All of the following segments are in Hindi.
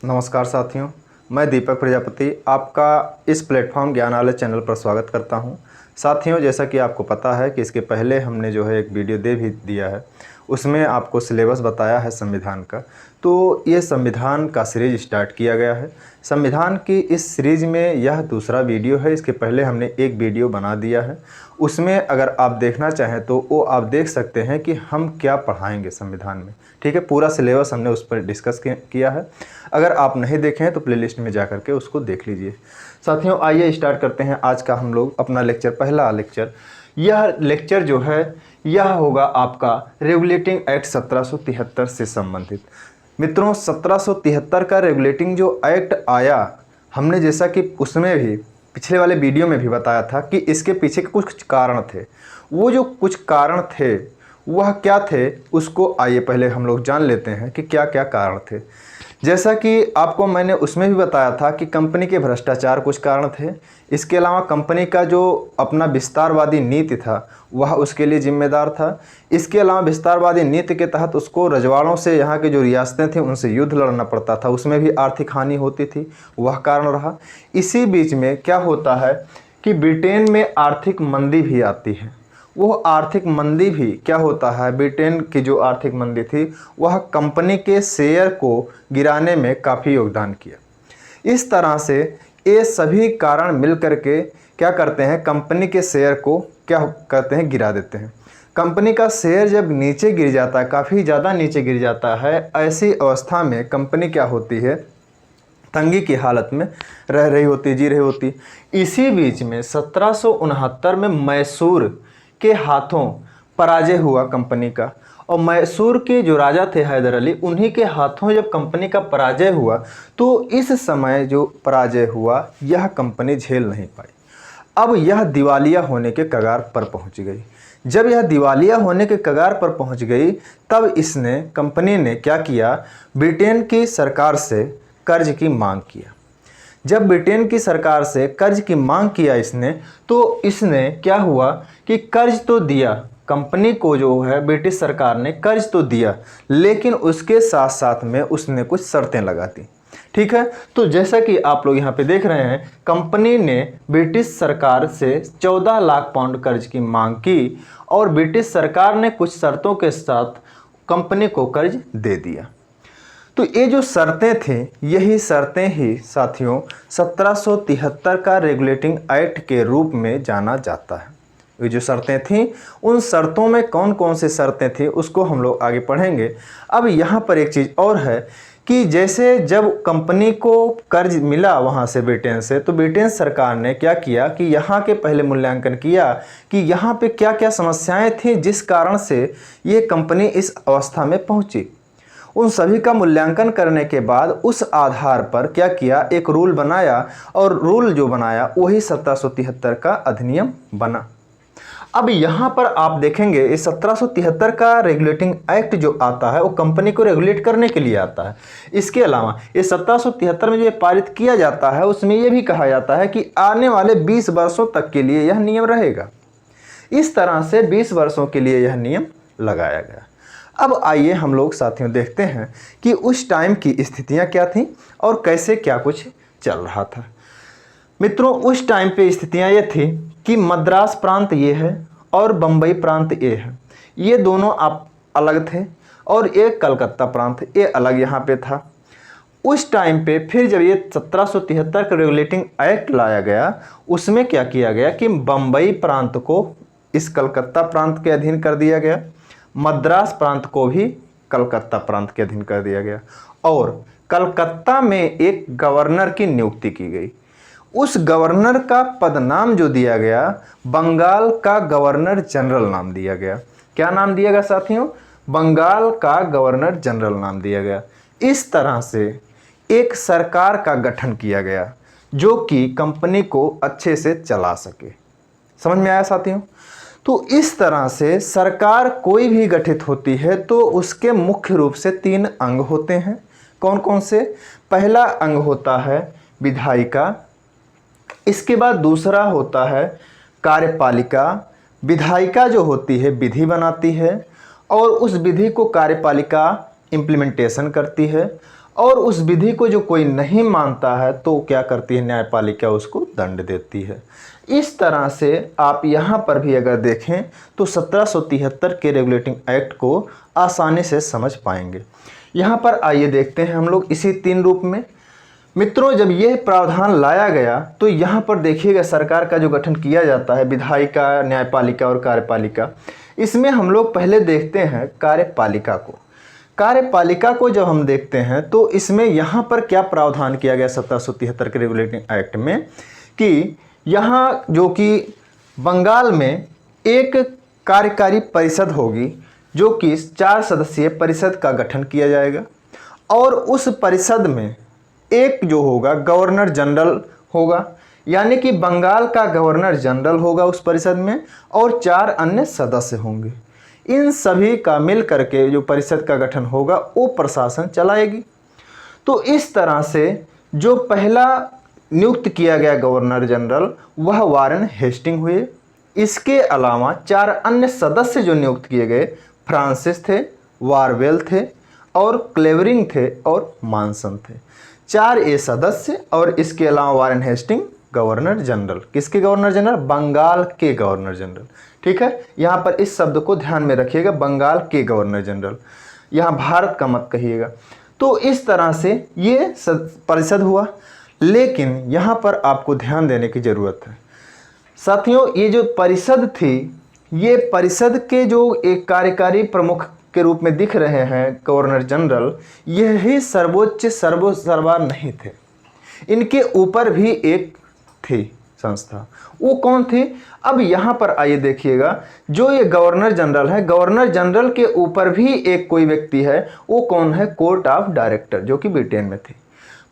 नमस्कार साथियों, मैं दीपक प्रजापति आपका इस प्लेटफॉर्म ज्ञानालय चैनल पर स्वागत करता हूं। साथियों, जैसा कि आपको पता है कि इसके पहले हमने जो है एक वीडियो दे भी दिया है, उसमें आपको सिलेबस बताया है संविधान का। तो ये संविधान का सीरीज स्टार्ट किया गया है। संविधान की इस सीरीज़ में यह दूसरा वीडियो है। इसके पहले हमने एक वीडियो बना दिया है, उसमें अगर आप देखना चाहें तो वो आप देख सकते हैं कि हम क्या पढ़ाएंगे संविधान में। ठीक है, पूरा सिलेबस हमने उस पर डिस्कस किया है। अगर आप नहीं देखें तो प्लेलिस्ट में जा करके उसको देख लीजिए। साथियों, आइए स्टार्ट करते हैं आज का हम लोग अपना लेक्चर, पहला लेक्चर। यह लेक्चर जो है यह होगा आपका रेगुलेटिंग एक्ट 1773 से संबंधित। मित्रों, 1773 का रेगुलेटिंग जो एक्ट आया, हमने जैसा कि उसमें भी पिछले वाले वीडियो में भी बताया था कि इसके पीछे कुछ कारण थे। वो जो कुछ कारण थे वह क्या थे, उसको आइए पहले हम लोग जान लेते हैं कि क्या क्या कारण थे। जैसा कि आपको मैंने उसमें भी बताया था कि कंपनी के भ्रष्टाचार कुछ कारण थे। इसके अलावा कंपनी का जो अपना विस्तारवादी नीति था वह उसके लिए जिम्मेदार था। इसके अलावा विस्तारवादी नीति के तहत उसको रजवाड़ों से, यहाँ के जो रियासतें थीं उनसे युद्ध लड़ना पड़ता था, उसमें भी आर्थिक हानि होती थी, वह कारण रहा। इसी बीच में क्या होता है कि ब्रिटेन में आर्थिक मंदी भी आती है। वो आर्थिक मंदी भी क्या होता है, ब्रिटेन की जो आर्थिक मंदी थी वह कंपनी के शेयर को गिराने में काफ़ी योगदान किया। इस तरह से ये सभी कारण मिल करके क्या करते हैं, कंपनी के शेयर को क्या करते हैं, गिरा देते हैं। कंपनी का शेयर जब नीचे गिर जाता है, काफ़ी ज़्यादा नीचे गिर जाता है, ऐसी अवस्था में कंपनी क्या होती है, तंगी की हालत में रह रही होती, जी रही होती। इसी बीच में 1769 में मैसूर के हाथों पराजय हुआ कंपनी का, और मैसूर के जो राजा थे हैदर अली, उन्हीं के हाथों जब कंपनी का पराजय हुआ तो इस समय जो पराजय हुआ यह कंपनी झेल नहीं पाई। अब यह दिवालिया होने के कगार पर पहुंच गई। जब यह दिवालिया होने के कगार पर पहुंच गई तब कंपनी ने क्या किया, ब्रिटेन की सरकार से कर्ज की मांग किया। जब ब्रिटेन की सरकार से कर्ज की मांग किया तो इसने क्या हुआ कि कर्ज तो दिया, कंपनी को जो है ब्रिटिश सरकार ने कर्ज तो दिया, लेकिन उसके साथ साथ में उसने कुछ शर्तें लगा दी। ठीक है, तो जैसा कि आप लोग यहाँ पे देख रहे हैं, कंपनी ने ब्रिटिश सरकार से 14 लाख पाउंड कर्ज की मांग की और ब्रिटिश सरकार ने कुछ शर्तों के साथ कंपनी को कर्ज दे दिया। तो ये जो शर्तें थी, यही शर्तें ही साथियों 1773 का रेगुलेटिंग एक्ट के रूप में जाना जाता है। ये जो शर्तें थीं, उन शर्तों में कौन कौन सी शर्तें थीं उसको हम लोग आगे पढ़ेंगे। अब यहाँ पर एक चीज़ और है कि जैसे जब कंपनी को कर्ज मिला वहाँ से ब्रिटेन से, तो ब्रिटेन सरकार ने क्या किया कि यहाँ के पहले मूल्यांकन किया कि यहाँ पे क्या क्या समस्याएं थीं जिस कारण से ये कंपनी इस अवस्था में पहुँची। उन सभी का मूल्यांकन करने के बाद उस आधार पर क्या किया, एक रूल बनाया, और रूल जो बनाया वही 1773 का अधिनियम बना। अब यहाँ पर आप देखेंगे इस 1773 का रेगुलेटिंग एक्ट जो आता है वो कंपनी को रेगुलेट करने के लिए आता है। इसके अलावा इस 1773 में जो पारित किया जाता है उसमें ये भी कहा जाता है कि आने वाले 20 वर्षों तक के लिए यह नियम रहेगा। इस तरह से 20 वर्षों के लिए यह नियम लगाया गया। अब आइए हम लोग साथियों देखते हैं कि उस टाइम की स्थितियां क्या थीं और कैसे क्या कुछ चल रहा था। मित्रों, उस टाइम पे स्थितियां ये थी कि मद्रास प्रांत ये है और बम्बई प्रांत ये है, ये दोनों आप अलग थे, और एक कलकत्ता प्रांत ये अलग यहाँ पे था। उस टाइम पे फिर जब ये 1773 का रेगुलेटिंग एक्ट लाया गया, उसमें क्या किया गया कि बम्बई प्रांत को इस कलकत्ता प्रांत के अधीन कर दिया गया, मद्रास प्रांत को भी कलकत्ता प्रांत के अधीन कर दिया गया, और कलकत्ता में एक गवर्नर की नियुक्ति की गई। उस गवर्नर का पद नाम जो दिया गया, बंगाल का गवर्नर जनरल नाम दिया गया। क्या नाम दिया गया साथियों? बंगाल का गवर्नर जनरल नाम दिया गया। इस तरह से एक सरकार का गठन किया गया जो कि कंपनी को अच्छे से चला सके। समझ में आया साथियों? तो इस तरह से सरकार कोई भी गठित होती है तो उसके मुख्य रूप से 3 अंग होते हैं। कौन कौन से? पहला अंग होता है विधायिका, इसके बाद दूसरा होता है कार्यपालिका। विधायिका जो होती है विधि बनाती है और उस विधि को कार्यपालिका इम्प्लीमेंटेशन करती है, और उस विधि को जो कोई नहीं मानता है तो क्या करती है न्यायपालिका, उसको दंड देती है। इस तरह से आप यहाँ पर भी अगर देखें तो 1773 के रेगुलेटिंग एक्ट को आसानी से समझ पाएंगे। यहाँ पर आइए देखते हैं हम लोग इसी 3 रूप में। मित्रों, जब यह प्रावधान लाया गया तो यहाँ पर देखिएगा सरकार का जो गठन किया जाता है, विधायिका, न्यायपालिका और कार्यपालिका, इसमें हम लोग पहले देखते हैं कार्यपालिका को। कार्यपालिका को जब हम देखते हैं तो इसमें यहाँ पर क्या प्रावधान किया गया 1773 के रेगुलेटिंग एक्ट में कि यहाँ जो कि बंगाल में एक कार्यकारी परिषद होगी जो कि 4 सदस्यीय परिषद का गठन किया जाएगा और उस परिषद में एक जो होगा गवर्नर जनरल होगा, यानी कि बंगाल का गवर्नर जनरल होगा उस परिषद में और 4 अन्य सदस्य होंगे। इन सभी का मिल करके जो परिषद का गठन होगा वो प्रशासन चलाएगी। तो इस तरह से जो पहला नियुक्त किया गया गवर्नर जनरल वह वारेन हेस्टिंग हुए। इसके अलावा 4 अन्य सदस्य जो नियुक्त किए गए फ्रांसिस थे, वारवेल थे और क्लेवरिंग थे और मानसन थे। 4 ये सदस्य और इसके अलावा वारेन हेस्टिंग गवर्नर जनरल। किसके गवर्नर जनरल? बंगाल के गवर्नर जनरल। ठीक है, यहाँ पर इस शब्द को ध्यान में रखिएगा, बंगाल के गवर्नर जनरल, यहाँ भारत का मत कहिएगा। तो इस तरह से ये परिषद हुआ। लेकिन यहाँ पर आपको ध्यान देने की ज़रूरत है साथियों, ये जो परिषद थी, ये परिषद के जो एक कार्यकारी प्रमुख के रूप में दिख रहे हैं गवर्नर जनरल, यही सर्वोच्च सर्वोसर्वा नहीं थे। इनके ऊपर भी एक थी संस्था, वो कौन थी? अब यहाँ पर आइए देखिएगा, जो ये गवर्नर जनरल है, गवर्नर जनरल के ऊपर भी एक कोई व्यक्ति है, वो कौन है? कोर्ट ऑफ डायरेक्टर, जो कि ब्रिटेन में थी।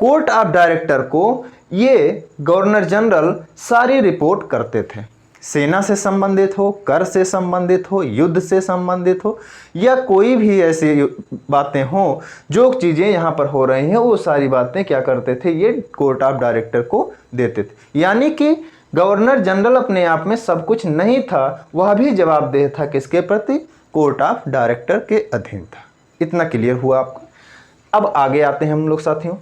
कोर्ट ऑफ डायरेक्टर को ये गवर्नर जनरल सारी रिपोर्ट करते थे, सेना से संबंधित हो, कर से संबंधित हो, युद्ध से संबंधित हो, या कोई भी ऐसी बातें हो, जो चीज़ें यहाँ पर हो रही हैं वो सारी बातें क्या करते थे? ये कोर्ट ऑफ डायरेक्टर को देते थे। यानी कि गवर्नर जनरल अपने आप में सब कुछ नहीं था, वह भी जवाबदेह था किसके प्रति? कोर्ट ऑफ डायरेक्टर के अधीन था। इतना क्लियर हुआ आपको? अब आगे आते हैं हम लोग साथियों।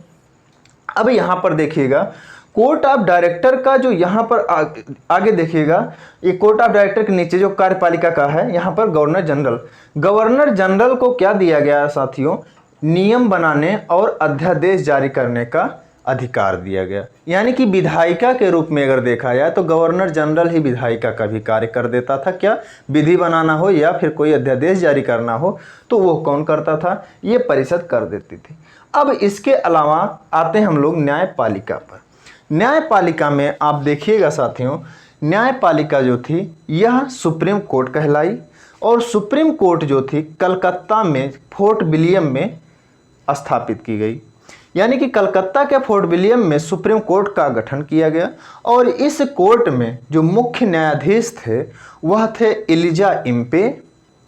अब यहाँ पर देखिएगा कोर्ट ऑफ डायरेक्टर का जो यहाँ पर आगे देखिएगा, ये कोर्ट ऑफ डायरेक्टर के नीचे जो कार्यपालिका का है, यहाँ पर गवर्नर जनरल। गवर्नर जनरल को क्या दिया गया साथियों? नियम बनाने और अध्यादेश जारी करने का अधिकार दिया गया। यानी कि विधायिका के रूप में अगर देखा जाए तो गवर्नर जनरल ही विधायिका का भी कार्य कर देता था। क्या विधि बनाना हो या फिर कोई अध्यादेश जारी करना हो तो वो कौन करता था? ये परिषद कर देती थी। अब इसके अलावा आते हैं हम लोग न्यायपालिका पर। न्यायपालिका में आप देखिएगा साथियों, न्यायपालिका जो थी यह सुप्रीम कोर्ट कहलाई और सुप्रीम कोर्ट जो थी कलकत्ता में फोर्ट विलियम में स्थापित की गई। यानी कि कलकत्ता के फोर्ट विलियम में सुप्रीम कोर्ट का गठन किया गया और इस कोर्ट में जो मुख्य न्यायाधीश थे वह थे एलिजा इम्पे।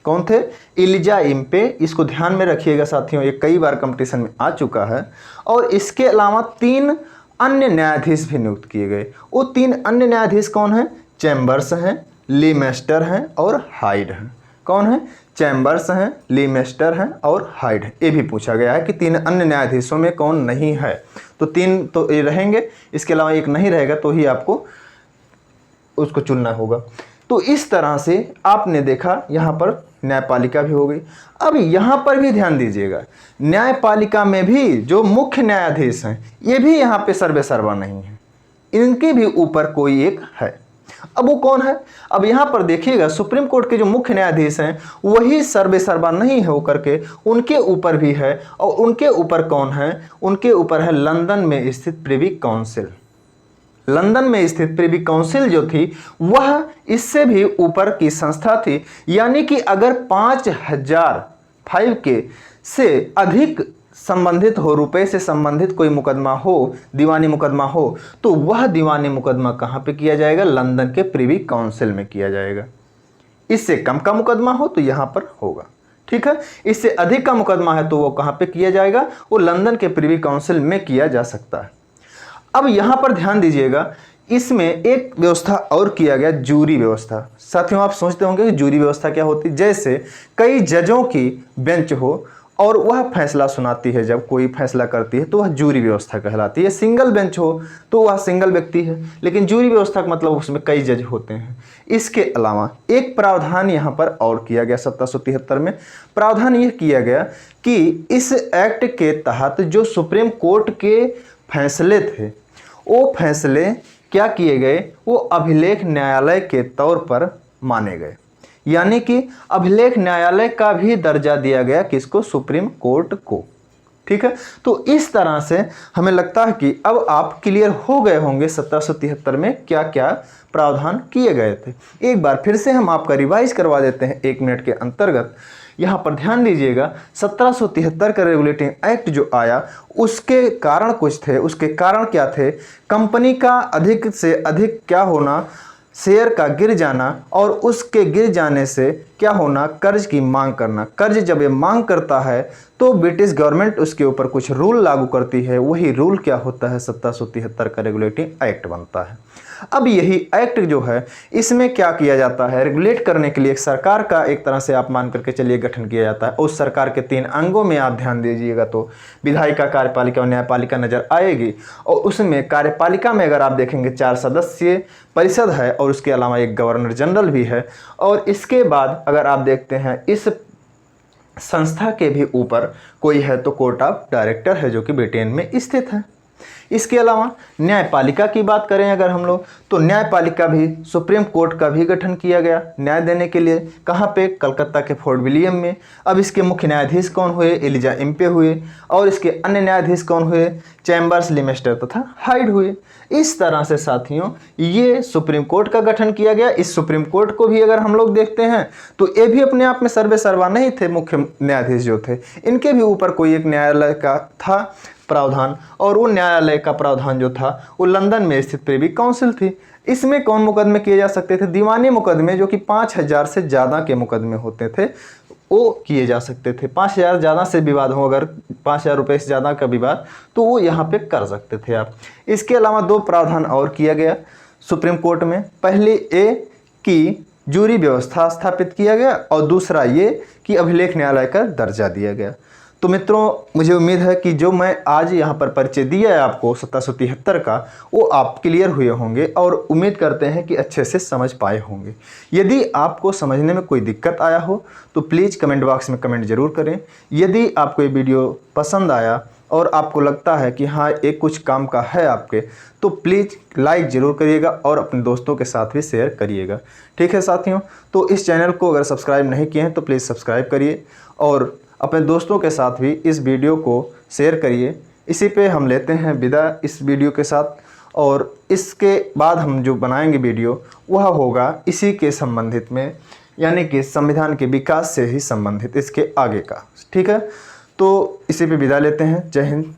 कौन थे? Elijah Impey. इसको ध्यान में रखिएगा साथियों, ये कई बार कंपटीशन में आ चुका है। और इसके अलावा 3 अन्य न्यायाधीश भी नियुक्त किए गए। वो 3 अन्य न्यायाधीश कौन हैं? चैम्बर्स हैं, लीमेस्टर हैं और हाइड हैं। कौन है? चैम्बर्स हैं, लीमेस्टर हैं और हाइड हैं। ये भी पूछा गया है कि 3 अन्य न्यायाधीशों में कौन नहीं है, तो 3 तो ये रहेंगे, इसके अलावा एक नहीं रहेगा तो ही आपको उसको चुनना होगा। तो इस तरह से आपने देखा यहाँ पर न्यायपालिका भी हो गई। अब यहाँ पर भी ध्यान दीजिएगा, न्यायपालिका में भी जो मुख्य न्यायाधीश हैं ये भी यहाँ पे सर्वे सर्वा नहीं है, इनके भी ऊपर कोई एक है। अब वो कौन है? अब यहाँ पर देखिएगा सुप्रीम कोर्ट के जो मुख्य न्यायाधीश हैं वही सर्वे सर्वा नहीं हो करके उनके ऊपर भी है। और उनके ऊपर कौन है? उनके ऊपर है लंदन में स्थित प्रिवी काउंसिल। लंदन में स्थित प्रिवी काउंसिल जो थी वह इससे भी ऊपर की संस्था थी। यानी कि अगर 5005 से अधिक संबंधित हो, रुपए से संबंधित कोई मुकदमा हो, दीवानी मुकदमा हो, तो वह दीवानी मुकदमा कहाँ पे किया जाएगा? लंदन के प्रिवी काउंसिल में किया जाएगा। इससे कम का मुकदमा हो तो यहाँ पर होगा, ठीक है। इससे अधिक का मुकदमा है तो वो कहाँ पे किया जाएगा? वो लंदन के प्रिवी काउंसिल में किया जा सकता है। अब यहाँ पर ध्यान दीजिएगा, इसमें एक व्यवस्था और किया गया, जूरी व्यवस्था। साथियों आप सोचते होंगे कि जूरी व्यवस्था क्या होती है? जैसे कई जजों की बेंच हो और वह फैसला सुनाती है, जब कोई फैसला करती है तो वह जूरी व्यवस्था कहलाती है। सिंगल बेंच हो तो वह सिंगल व्यक्ति है, लेकिन जूरी व्यवस्था का मतलब उसमें कई जज होते हैं। इसके अलावा एक प्रावधान यहाँ पर और किया गया 1773 में। प्रावधान यह किया गया कि इस एक्ट के तहत जो सुप्रीम कोर्ट के फैसले थे, वो फैसले क्या किए गए, वो अभिलेख न्यायालय के तौर पर माने गए। यानी कि अभिलेख न्यायालय का भी दर्जा दिया गया किसको, सुप्रीम कोर्ट को। ठीक है, तो इस तरह से हमें लगता है कि अब आप क्लियर हो गए होंगे 1773 में क्या क्या प्रावधान किए गए थे। एक बार फिर से हम आपका रिवाइज करवा देते हैं 1 मिनट के अंतर्गत। यहाँ पर ध्यान दीजिएगा, 1773 का रेगुलेटिंग एक्ट जो आया उसके कारण कुछ थे। उसके कारण क्या थे, कंपनी का अधिक से अधिक क्या होना, शेयर का गिर जाना, और उसके गिर जाने से क्या होना, कर्ज की मांग करना। कर्ज जब ये मांग करता है तो ब्रिटिश गवर्नमेंट उसके ऊपर कुछ रूल लागू करती है। वही रूल क्या होता है, 1773 का रेगुलेटिंग एक्ट बनता है। अब यही एक्ट जो है, इसमें क्या किया जाता है, रेगुलेट करने के लिए एक सरकार का एक तरह से आप मान करके चलिए गठन किया जाता है। उस सरकार के 3 अंगों में आप ध्यान दीजिएगा तो विधायिका, कार्यपालिका और न्यायपालिका नजर आएगी। और उसमें कार्यपालिका में अगर आप देखेंगे 4 सदस्यीय परिषद है, और उसके अलावा एक गवर्नर जनरल भी है। और इसके बाद अगर आप देखते हैं इस संस्था के भी ऊपर कोई है तो कोर्ट ऑफ डायरेक्टर है, जो कि ब्रिटेन में स्थित है। इसके अलावा न्यायपालिका की बात करें अगर हम लोग, तो न्यायपालिका भी सुप्रीम कोर्ट का भी गठन किया गया न्याय देने के लिए। कहाँ पे, कलकत्ता के फोर्ट विलियम में। अब इसके मुख्य न्यायाधीश कौन हुए, एलिजा इम्पे हुए, और इसके अन्य न्यायाधीश कौन हुए, चैम्बर्स, लिमेस्टर तथा हाइड हुए। इस तरह से साथियों ये सुप्रीम कोर्ट का गठन किया गया। इस सुप्रीम कोर्ट को भी अगर हम लोग देखते हैं तो ये भी अपने आप में सर्वे सर्वा नहीं थे। मुख्य न्यायाधीश जो थे, इनके भी ऊपर कोई एक न्यायालय का था प्रावधान, और वो न्यायालय का प्रावधान जो था वो लंदन में स्थित प्रिवी काउंसिल थी। इसमें कौन मुकदमे किए जा सकते थे, दीवानी मुकदमे, जो कि 5000 से ज़्यादा के मुकदमे होते थे वो किए जा सकते थे। 5000 ज़्यादा से विवाद हो, अगर 5000 रुपये से ज़्यादा का विवाद, तो वो यहाँ पे कर सकते थे आप। इसके अलावा 2 प्रावधान और किया गया सुप्रीम कोर्ट में। पहले ये कि जूरी व्यवस्था स्थापित किया गया, और दूसरा ये कि अभिलेख न्यायालय का दर्जा दिया गया। तो मित्रों, मुझे उम्मीद है कि जो मैं आज यहाँ पर परिचय दिया है आपको 1773 का, वो आप क्लियर हुए होंगे, और उम्मीद करते हैं कि अच्छे से समझ पाए होंगे। यदि आपको समझने में कोई दिक्कत आया हो तो प्लीज़ कमेंट बॉक्स में कमेंट ज़रूर करें। यदि आपको ये वीडियो पसंद आया और आपको लगता है कि हाँ एक कुछ काम का है आपके, तो प्लीज़ लाइक ज़रूर करिएगा और अपने दोस्तों के साथ भी शेयर करिएगा। ठीक है साथियों, तो इस चैनल को अगर सब्सक्राइब नहीं किए हैं तो प्लीज़ सब्सक्राइब करिए, और अपने दोस्तों के साथ भी इस वीडियो को शेयर करिए। इसी पे हम लेते हैं विदा इस वीडियो के साथ, और इसके बाद हम जो बनाएंगे वीडियो वह होगा इसी के संबंधित में, यानी कि संविधान के विकास से ही संबंधित इसके आगे का। ठीक है, तो इसी पे विदा लेते हैं। जय हिंद।